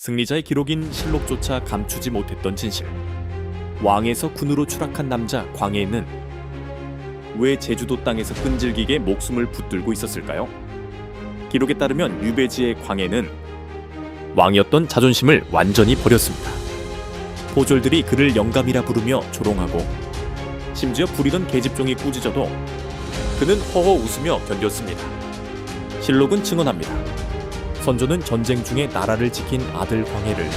승리자의 기록인 실록조차 감추지 못했던 진실. 왕에서 군으로 추락한 남자 광해는 왜 제주도 땅에서 끈질기게 목숨을 붙들고 있었을까요? 기록에 따르면 유배지의 광해는 왕이었던 자존심을 완전히 버렸습니다. 보졸들이 그를 영감이라 부르며 조롱하고 심지어 부리던 계집종이 꾸짖어도 그는 허허 웃으며 견뎠습니다. 실록은 증언합니다. 선조는 전쟁 중에 나라를 지킨 아들 광해를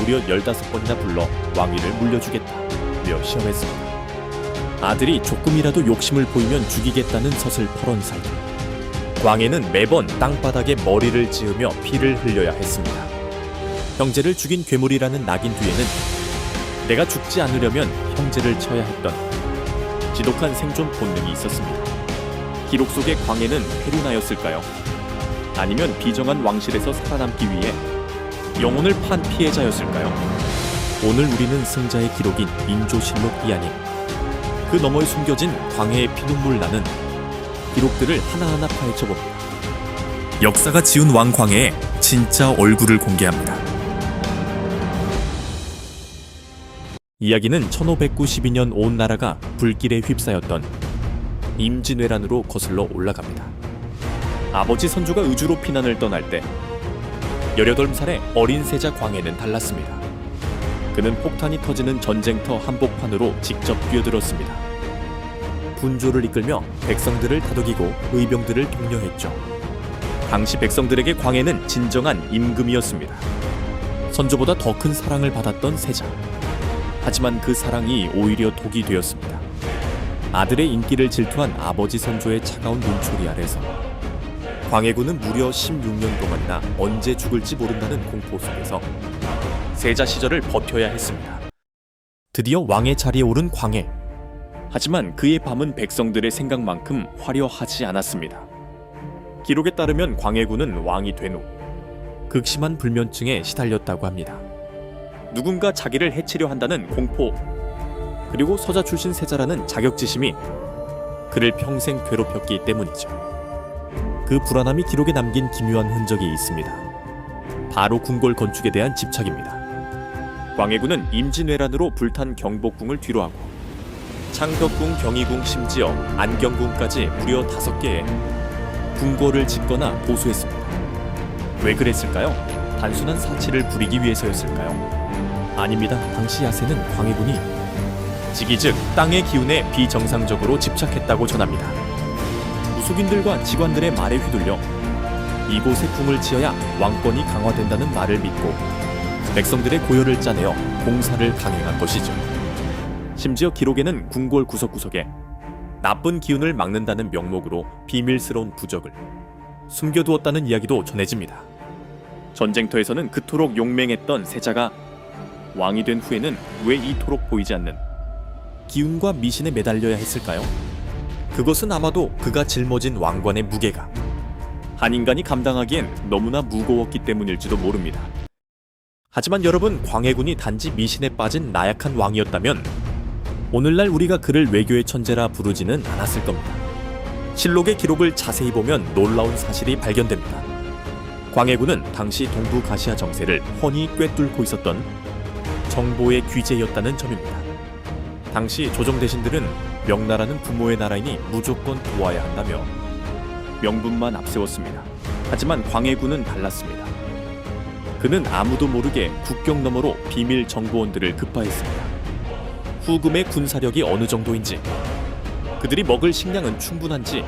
무려 15번이나 불러 왕위를 물려주겠다며 시험했습니다. 아들이 조금이라도 욕심을 보이면 죽이겠다는 서슬퍼런 사이 광해는 매번 땅바닥에 머리를 찌으며 피를 흘려야 했습니다. 형제를 죽인 괴물이라는 낙인 뒤에는 내가 죽지 않으려면 형제를 쳐야 했던 지독한 생존 본능이 있었습니다. 기록 속의 광해는 페루나였을까요? 아니면 비정한 왕실에서 살아남기 위해 영혼을 판 피해자였을까요? 오늘 우리는 승자의 기록인 인조실록 이야기, 그 너머에 숨겨진 광해의 피눈물 나는 기록들을 하나하나 파헤쳐봅니다. 역사가 지운 왕 광해의 진짜 얼굴을 공개합니다. 이야기는 1592년 온 나라가 불길에 휩싸였던 임진왜란으로 거슬러 올라갑니다. 아버지 선조가 의주로 피난을 떠날 때 18살의 어린 세자 광해는 달랐습니다. 그는 폭탄이 터지는 전쟁터 한복판으로 직접 뛰어들었습니다. 분조를 이끌며 백성들을 다독이고 의병들을 독려했죠. 당시 백성들에게 광해는 진정한 임금이었습니다. 선조보다 더 큰 사랑을 받았던 세자. 하지만 그 사랑이 오히려 독이 되었습니다. 아들의 인기를 질투한 아버지 선조의 차가운 눈초리 아래서 광해군은 무려 16년 동안이나 언제 죽을지 모른다는 공포 속에서 세자 시절을 버텨야 했습니다. 드디어 왕의 자리에 오른 광해. 하지만 그의 밤은 백성들의 생각만큼 화려하지 않았습니다. 기록에 따르면 광해군은 왕이 된 후 극심한 불면증에 시달렸다고 합니다. 누군가 자기를 해치려 한다는 공포, 그리고 서자 출신 세자라는 자격지심이 그를 평생 괴롭혔기 때문이죠. 그 불안함이 기록에 남긴 기묘한 흔적이 있습니다. 바로 궁궐 건축에 대한 집착입니다. 광해군은 임진왜란으로 불탄 경복궁을 뒤로하고 창덕궁, 경희궁, 심지어 안경궁까지 무려 5개의 궁궐을 짓거나 보수했습니다. 왜 그랬을까요? 단순한 사치를 부리기 위해서였을까요? 아닙니다. 당시 야세는 광해군이 직위 즉 땅의 기운에 비정상적으로 집착했다고 전합니다. 무속인들과 직관들의 말에 휘둘려 이곳에 궁을 지어야 왕권이 강화된다는 말을 믿고 백성들의 고열을 짜내어 공사를 강행한 것이죠. 심지어 기록에는 궁궐 구석구석에 나쁜 기운을 막는다는 명목으로 비밀스러운 부적을 숨겨두었다는 이야기도 전해집니다. 전쟁터에서는 그토록 용맹했던 세자가 왕이 된 후에는 왜 이토록 보이지 않는 기운과 미신에 매달려야 했을까요? 그것은 아마도 그가 짊어진 왕관의 무게가 한 인간이 감당하기엔 너무나 무거웠기 때문일지도 모릅니다. 하지만 여러분, 광해군이 단지 미신에 빠진 나약한 왕이었다면 오늘날 우리가 그를 외교의 천재라 부르지는 않았을 겁니다. 실록의 기록을 자세히 보면 놀라운 사실이 발견됩니다. 광해군은 당시 동북아시아 정세를 훤히 꿰뚫고 있었던 정보의 귀재였다는 점입니다. 당시 조정 대신들은 명나라는 부모의 나라이니 무조건 도와야 한다며 명분만 앞세웠습니다. 하지만 광해군은 달랐습니다. 그는 아무도 모르게 국경 너머로 비밀 정보원들을 급파했습니다. 후금의 군사력이 어느 정도인지, 그들이 먹을 식량은 충분한지,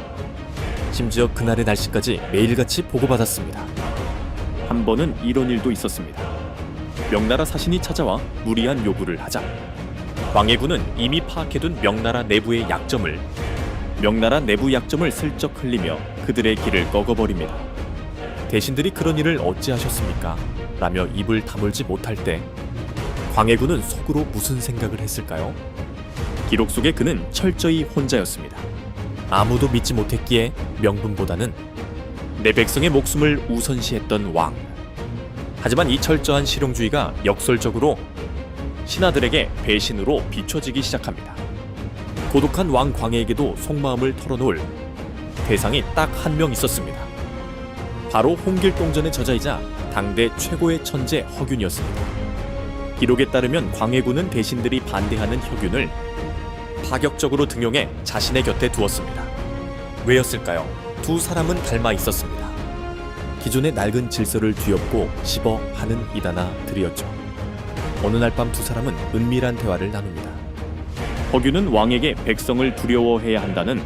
심지어 그날의 날씨까지 매일같이 보고받았습니다. 한 번은 이런 일도 있었습니다. 명나라 사신이 찾아와 무리한 요구를 하자 광해군은 이미 파악해둔 명나라 내부의 약점을 슬쩍 흘리며 그들의 길을 꺾어버립니다. 대신들이 그런 일을 어찌하셨습니까? 라며 입을 다물지 못할 때 광해군은 속으로 무슨 생각을 했을까요? 기록 속에 그는 철저히 혼자였습니다. 아무도 믿지 못했기에 명분보다는 내 백성의 목숨을 우선시했던 왕. 하지만 이 철저한 실용주의가 역설적으로 신하들에게 배신으로 비춰지기 시작합니다. 고독한 왕 광해에게도 속마음을 털어놓을 대상이 딱 한 명 있었습니다. 바로 홍길동전의 저자이자 당대 최고의 천재 허균이었습니다. 기록에 따르면 광해군은 대신들이 반대하는 허균을 파격적으로 등용해 자신의 곁에 두었습니다. 왜였을까요? 두 사람은 닮아 있었습니다. 기존의 낡은 질서를 뒤엎고 씹어 하는 이단아들이었죠. 어느 날 밤 두 사람은 은밀한 대화를 나눕니다. 허균은 왕에게 백성을 두려워해야 한다는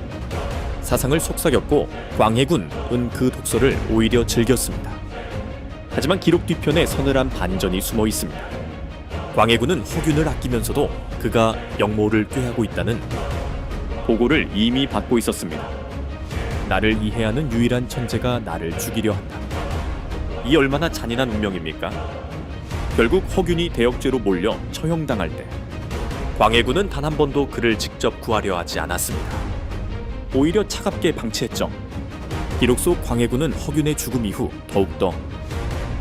사상을 속삭였고 광해군은 그 독서를 오히려 즐겼습니다. 하지만 기록 뒤편에 서늘한 반전이 숨어 있습니다. 광해군은 허균을 아끼면서도 그가 영모를 꾀하고 있다는 보고를 이미 받고 있었습니다. 나를 이해하는 유일한 천재가 나를 죽이려 한다. 이 얼마나 잔인한 운명입니까? 결국 허균이 대역죄로 몰려 처형당할 때 광해군은 단 한 번도 그를 직접 구하려 하지 않았습니다. 오히려 차갑게 방치했죠. 기록 속 광해군은 허균의 죽음 이후 더욱더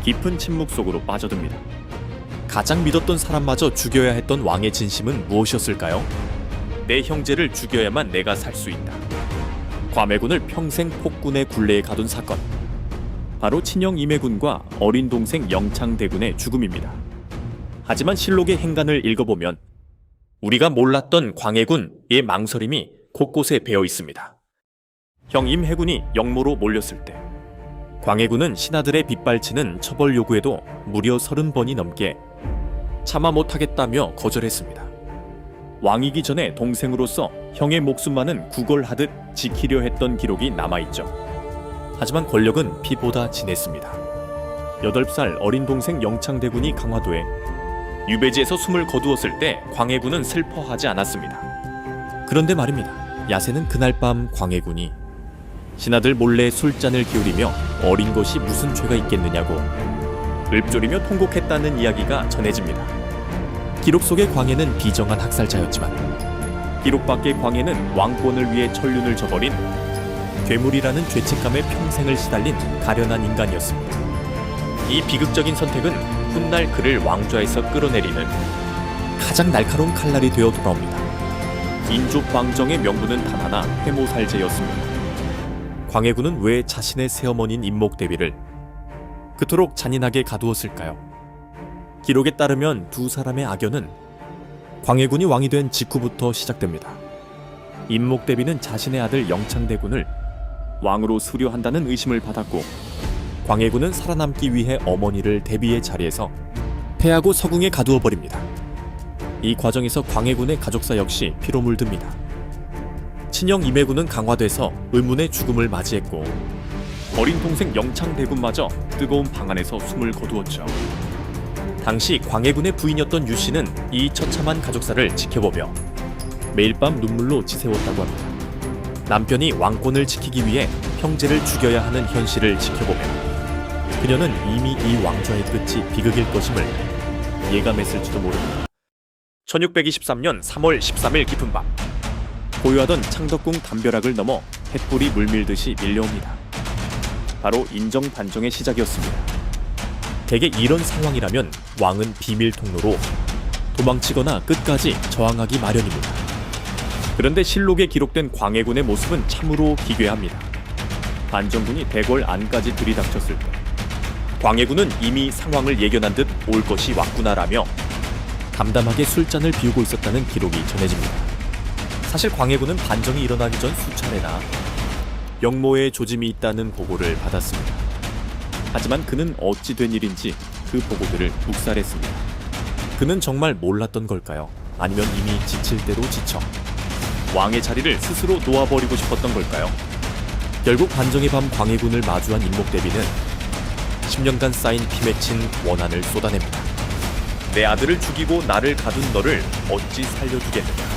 깊은 침묵 속으로 빠져듭니다. 가장 믿었던 사람마저 죽여야 했던 왕의 진심은 무엇이었을까요? 내 형제를 죽여야만 내가 살 수 있다. 광해군을 평생 폭군의 굴레에 가둔 사건. 바로 친형 임해군과 어린 동생 영창대군의 죽음입니다. 하지만 실록의 행간을 읽어보면 우리가 몰랐던 광해군의 망설임이 곳곳에 배어 있습니다. 형 임해군이 영모로 몰렸을 때 광해군은 신하들의 빗발치는 처벌 요구에도 무려 30번이 넘게 참아 못하겠다며 거절했습니다. 왕이기 전에 동생으로서 형의 목숨만은 구걸하듯 지키려 했던 기록이 남아있죠. 하지만 권력은 피보다 진했습니다. 8살 어린 동생 영창대군이 강화도에 유배지에서 숨을 거두었을 때 광해군은 슬퍼하지 않았습니다. 그런데 말입니다. 야세는 그날 밤 광해군이 신하들 몰래 술잔을 기울이며 어린 것이 무슨 죄가 있겠느냐고 읊조리며 통곡했다는 이야기가 전해집니다. 기록 속의 광해는 비정한 학살자였지만 기록 밖의 광해는 왕권을 위해 천륜을 저버린 괴물이라는 죄책감에 평생을 시달린 가련한 인간이었습니다. 이 비극적인 선택은 훗날 그를 왕좌에서 끌어내리는 가장 날카로운 칼날이 되어 돌아옵니다. 인족방정의 명분은 단 하나, 해모살제였습니다. 광해군은 왜 자신의 새어머니인 임목대비를 그토록 잔인하게 가두었을까요? 기록에 따르면 두 사람의 악연은 광해군이 왕이 된 직후부터 시작됩니다. 임목대비는 자신의 아들 영창대군을 왕으로 수료한다는 의심을 받았고 광해군은 살아남기 위해 어머니를 대비의 자리에서 패하고 서궁에 가두어 버립니다. 이 과정에서 광해군의 가족사 역시 피로 물듭니다. 친형 임해군은 강화돼서 의문의 죽음을 맞이했고 어린 동생 영창대군마저 뜨거운 방 안에서 숨을 거두었죠. 당시 광해군의 부인이었던 유씨는 이 처참한 가족사를 지켜보며 매일 밤 눈물로 지새웠다고 합니다. 남편이 왕권을 지키기 위해 형제를 죽여야 하는 현실을 지켜보며 그녀는 이미 이 왕좌의 끝이 비극일 것임을 예감했을지도 모릅니다. 1623년 3월 13일 깊은 밤 고요하던 창덕궁 담벼락을 넘어 햇불이 물밀듯이 밀려옵니다. 바로 인정반정의 시작이었습니다. 대개 이런 상황이라면 왕은 비밀 통로로 도망치거나 끝까지 저항하기 마련입니다. 그런데 실록에 기록된 광해군의 모습은 참으로 기괴합니다. 반정군이 대궐 안까지 들이닥쳤을 때 광해군은 이미 상황을 예견한 듯 올 것이 왔구나라며 담담하게 술잔을 비우고 있었다는 기록이 전해집니다. 사실 광해군은 반정이 일어나기 전 수차례나 영모에 조짐이 있다는 보고를 받았습니다. 하지만 그는 어찌 된 일인지 그 보고들을 묵살했습니다. 그는 정말 몰랐던 걸까요? 아니면 이미 지칠 대로 지쳐 왕의 자리를 스스로 놓아버리고 싶었던 걸까요? 결국 반정의 밤 광해군을 마주한 임목대비는 10년간 쌓인 피 맺힌 원한을 쏟아냅니다. 내 아들을 죽이고 나를 가둔 너를 어찌 살려주겠느냐.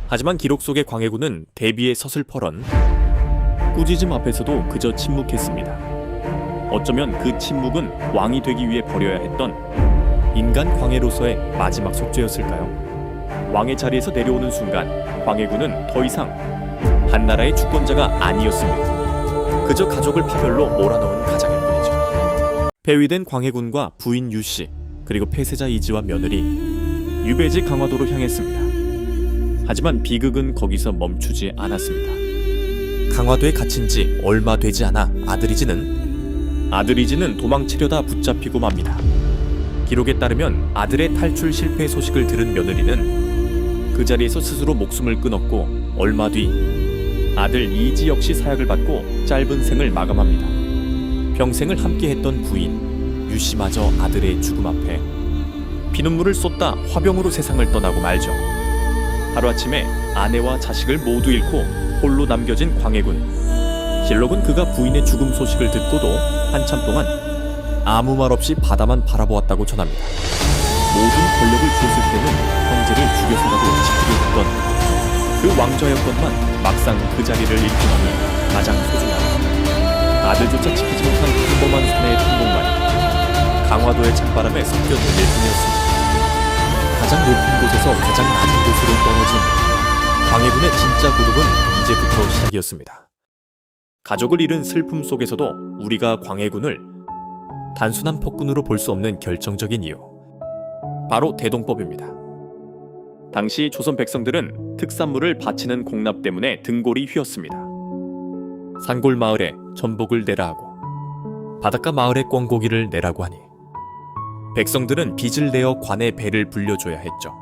하지만 기록 속의 광해군은 대비의 서슬퍼런 꾸짖음 앞에서도 그저 침묵했습니다. 어쩌면 그 침묵은 왕이 되기 위해 버려야 했던 인간 광해로서의 마지막 속죄였을까요? 왕의 자리에서 내려오는 순간 광해군은 더 이상 한나라의 주권자가 아니었습니다. 그저 가족을 파멸로 몰아넣은 가장일 뿐이죠. 폐위된 광해군과 부인 유씨 그리고 폐세자 이지와 며느리 유배지 강화도로 향했습니다. 하지만 비극은 거기서 멈추지 않았습니다. 강화도에 갇힌 지 얼마 되지 않아 아들 이지는 아들 이진은 도망치려다 붙잡히고 맙니다. 기록에 따르면 아들의 탈출 실패 소식을 들은 며느리는 그 자리에서 스스로 목숨을 끊었고 얼마 뒤 아들 이지 역시 사약을 받고 짧은 생을 마감합니다. 평생을 함께했던 부인 유씨마저 아들의 죽음 앞에 피눈물을 쏟다 화병으로 세상을 떠나고 말죠. 하루아침에 아내와 자식을 모두 잃고 홀로 남겨진 광해군. 실록은 그가 부인의 죽음 소식을 듣고도 한참 동안 아무 말 없이 바다만 바라보았다고 전합니다. 모든 권력을 쥐었을 때는 형제를 죽여서라도 지키려 했던 그 왕좌였건만 막상 그 자리를 잃고 나니 가장 소중한 아들조차 지키지 못한 평범한 사내의 통곡만 강화도의 찬바람에 섞여 들릴 뿐이었습니다. 가장 높은 곳에서 가장 낮은 곳으로 떨어진 광해군의 진짜 고독은 이제부터 시작이었습니다. 가족을 잃은 슬픔 속에서도 우리가 광해군을 단순한 폭군으로 볼 수 없는 결정적인 이유, 바로 대동법입니다. 당시 조선 백성들은 특산물을 바치는 공납 때문에 등골이 휘었습니다. 산골 마을에 전복을 내라 하고 바닷가 마을에 꿩고기를 내라고 하니 백성들은 빚을 내어 관에 배를 불려줘야 했죠.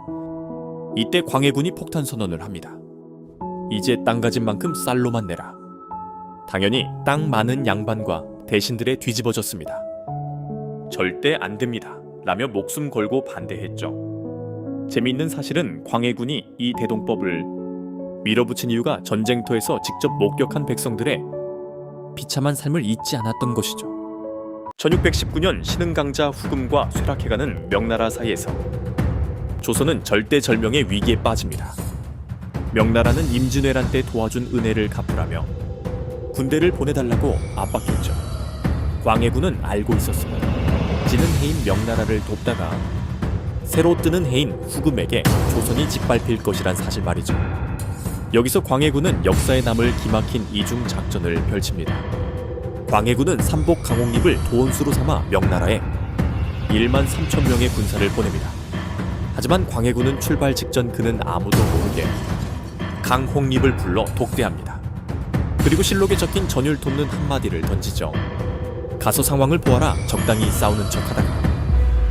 이때 광해군이 폭탄 선언을 합니다. 이제 땅 가진 만큼 쌀로만 내라. 당연히 땅 많은 양반과 대신들에 뒤집어졌습니다. 절대 안 됩니다 라며 목숨 걸고 반대했죠. 재미있는 사실은 광해군이 이 대동법을 밀어붙인 이유가 전쟁터에서 직접 목격한 백성들의 비참한 삶을 잊지 않았던 것이죠. 1619년 신흥강자 후금과 쇠락해가는 명나라 사이에서 조선은 절대절명의 위기에 빠집니다. 명나라는 임진왜란 때 도와준 은혜를 갚으라며 군대를 보내달라고 압박했죠. 광해군은 알고 있었습니다. 지는 해인 명나라를 돕다가 새로 뜨는 해인 후금에게 조선이 짓밟힐 것이란 사실 말이죠. 여기서 광해군은 역사에 남을 기막힌 이중 작전을 펼칩니다. 광해군은 삼복 강홍립을 도원수로 삼아 명나라에 1만 3천 명의 군사를 보냅니다. 하지만 광해군은 출발 직전 그는 아무도 모르게 강홍립을 불러 독대합니다. 그리고 실록에 적힌 전율 돕는 한마디를 던지죠. 가서 상황을 보아라. 적당히 싸우는 척하다가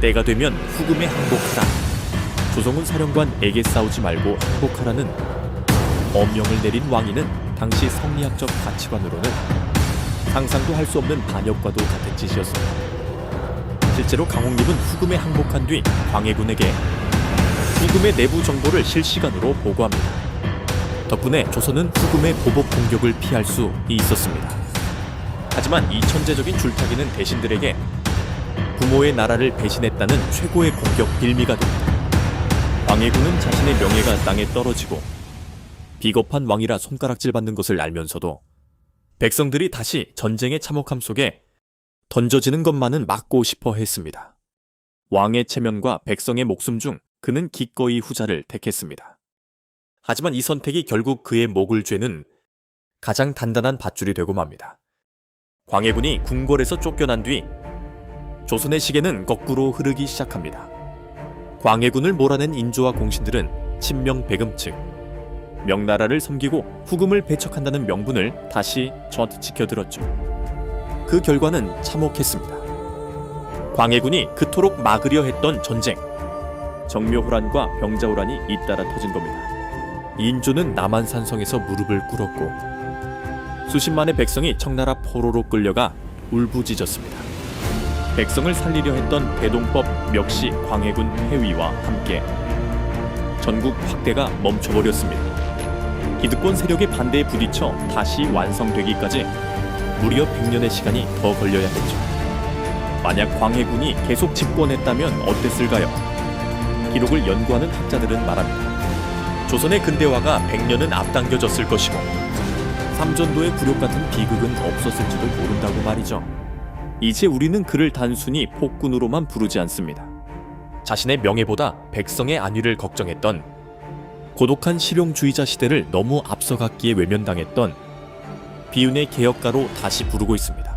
때가 되면 후금에 항복하라. 조성훈 사령관에게 싸우지 말고 항복하라는 엄명을 내린 왕위는 당시 성리학적 가치관으로는 상상도 할 수 없는 반역과도 같은 짓이었습니다. 실제로 강홍립은 후금에 항복한 뒤 광해군에게 후금의 내부 정보를 실시간으로 보고합니다. 덕분에 조선은 후금의 보복 공격을 피할 수 있었습니다. 하지만 이 천재적인 줄타기는 대신들에게 부모의 나라를 배신했다는 최고의 공격 빌미가 됩니다. 광해군은 자신의 명예가 땅에 떨어지고 비겁한 왕이라 손가락질 받는 것을 알면서도 백성들이 다시 전쟁의 참혹함 속에 던져지는 것만은 막고 싶어 했습니다. 왕의 체면과 백성의 목숨 중 그는 기꺼이 후자를 택했습니다. 하지만 이 선택이 결국 그의 목을 죄는 가장 단단한 밧줄이 되고 맙니다. 광해군이 궁궐에서 쫓겨난 뒤 조선의 시계는 거꾸로 흐르기 시작합니다. 광해군을 몰아낸 인조와 공신들은 친명 배금 측 명나라를 섬기고 후금을 배척한다는 명분을 다시 저한테 지켜들었죠. 그 결과는 참혹했습니다. 광해군이 그토록 막으려 했던 전쟁, 정묘호란과 병자호란이 잇따라 터진 겁니다. 인조는 남한산성에서 무릎을 꿇었고 수십만의 백성이 청나라 포로로 끌려가 울부짖었습니다. 백성을 살리려 했던 대동법 역시 광해군 폐위와 함께 전국 확대가 멈춰버렸습니다. 기득권 세력의 반대에 부딪혀 다시 완성되기까지 무려 100년의 시간이 더 걸려야 했죠. 만약 광해군이 계속 집권했다면 어땠을까요? 기록을 연구하는 학자들은 말합니다. 조선의 근대화가 100년은 앞당겨졌을 것이고 삼전도의 굴욕 같은 비극은 없었을지도 모른다고 말이죠. 이제 우리는 그를 단순히 폭군으로만 부르지 않습니다. 자신의 명예보다 백성의 안위를 걱정했던 고독한 실용주의자 시대를 너무 앞서갔기에 외면당했던 비운의 개혁가로 다시 부르고 있습니다.